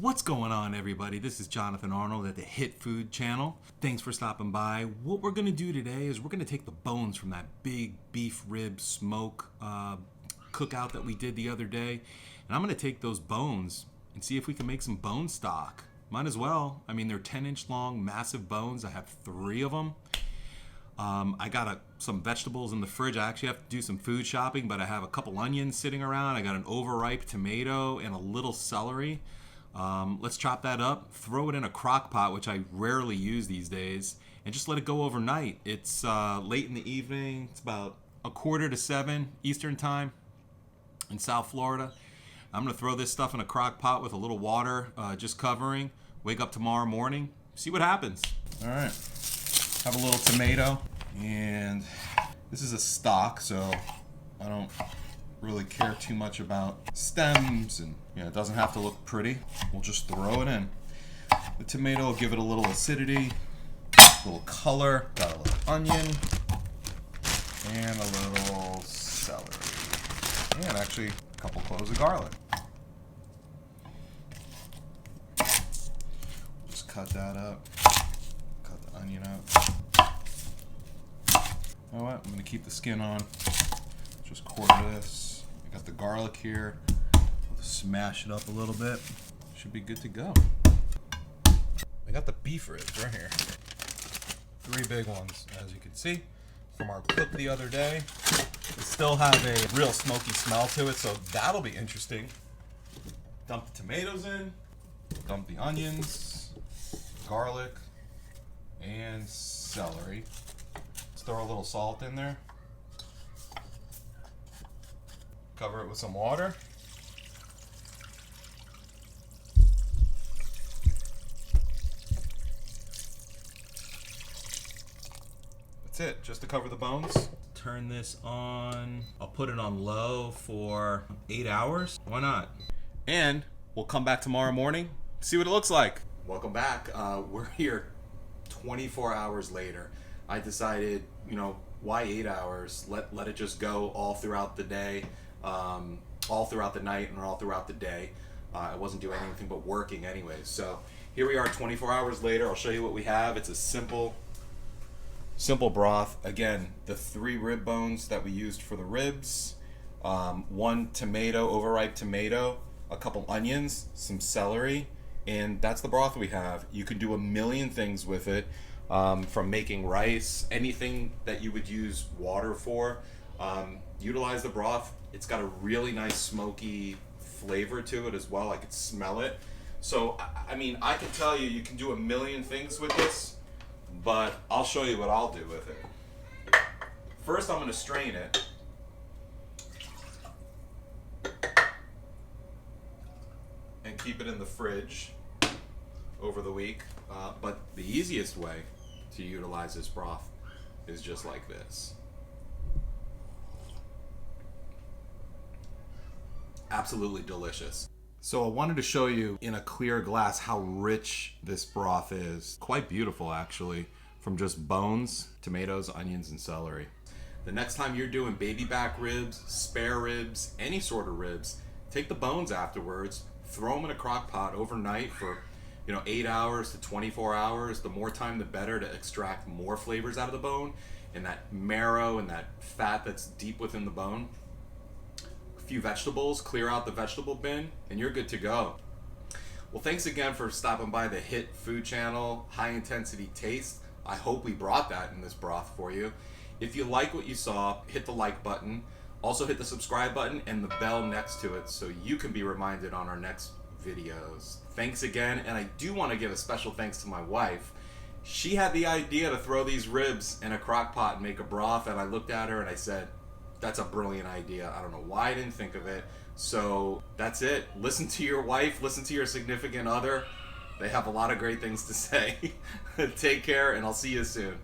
What's going on, everybody? This is Jonathan Arnold at the Hit Food channel. Thanks for stopping by. What we're going to do today is we're going to take the bones from that big beef rib smoke cookout that we did the other day, and I'm going to take those bones and see if we can make some bone stock. Might as well. I mean, they're 10-inch long, massive bones. I have 3 of them. I got some vegetables in the fridge. I actually have to do some food shopping, but I have a couple onions sitting around. I got an overripe tomato and a little celery. Let's chop that up, throw it in a crock pot, which I rarely use these days, and just let it go overnight. It's late in the evening. It's about 6:45 Eastern time in South Florida. I'm going to throw this stuff in a crock pot with a little water, just covering. Wake up tomorrow morning, see what happens. All right. Have a little tomato, and this is a stock, so I don't really care too much about stems, and it doesn't have to look pretty. We'll just throw it in. The tomato will give it a little acidity, a little color. Got a little onion and a little celery, and actually a couple cloves of garlic. Just cut that up. Cut the onion up. You know what? I'm gonna keep the skin on. Just quarter this. I got the garlic here. We'll smash it up a little bit. Should be good to go. I got the beef ribs right here. 3 big ones, as you can see, from our cook the other day. They still have a real smoky smell to it, so that'll be interesting. Dump the tomatoes in. Dump the onions, garlic, and celery. Let's throw a little salt in there. Cover it with some water. That's it, just to cover the bones. Turn this on. I'll put it on low for 8 hours. Why not? And we'll come back tomorrow morning, see what it looks like. Welcome back. We're here 24 hours later. I decided, why 8 hours? Let it just go all throughout the day. All throughout the night and all throughout the day. I wasn't doing anything but working anyways. So here we are 24 hours later. I'll show you what we have. It's a simple broth. Again, the 3 rib bones that we used for the ribs, 1 tomato, overripe tomato, a couple onions, some celery, and that's the broth we have. You can do a million things with it, from making rice, anything that you would use water for. Utilize the broth. It's got a really nice smoky flavor to it as well. I could smell it. So, I mean, I can tell you can do a million things with this, but I'll show you what I'll do with it. First, I'm going to strain it. And keep it in the fridge over the week. But the easiest way to utilize this broth is just like this. Absolutely delicious. So I wanted to show you in a clear glass how rich this broth is. Quite beautiful, actually, from just bones, tomatoes, onions, and celery. The next time you're doing baby back ribs, spare ribs, any sort of ribs, take the bones afterwards, throw them in a crock pot overnight for 8 hours to 24 hours. The more time, the better, to extract more flavors out of the bone and that marrow and that fat that's deep within the bone. Few vegetables, clear out the vegetable bin, and you're good to go. Well, thanks again for stopping by the Hit Food channel, High Intensity Taste. I hope we brought that in this broth for you. If you like what you saw, hit the like button. Also hit the subscribe button and the bell next to it so you can be reminded on our next videos. Thanks again, and I do want to give a special thanks to my wife. She had the idea to throw these ribs in a crock pot and make a broth, and I looked at her and I said, that's a brilliant idea. I don't know why I didn't think of it. So that's it. Listen to your wife, listen to your significant other. They have a lot of great things to say. Take care, and I'll see you soon.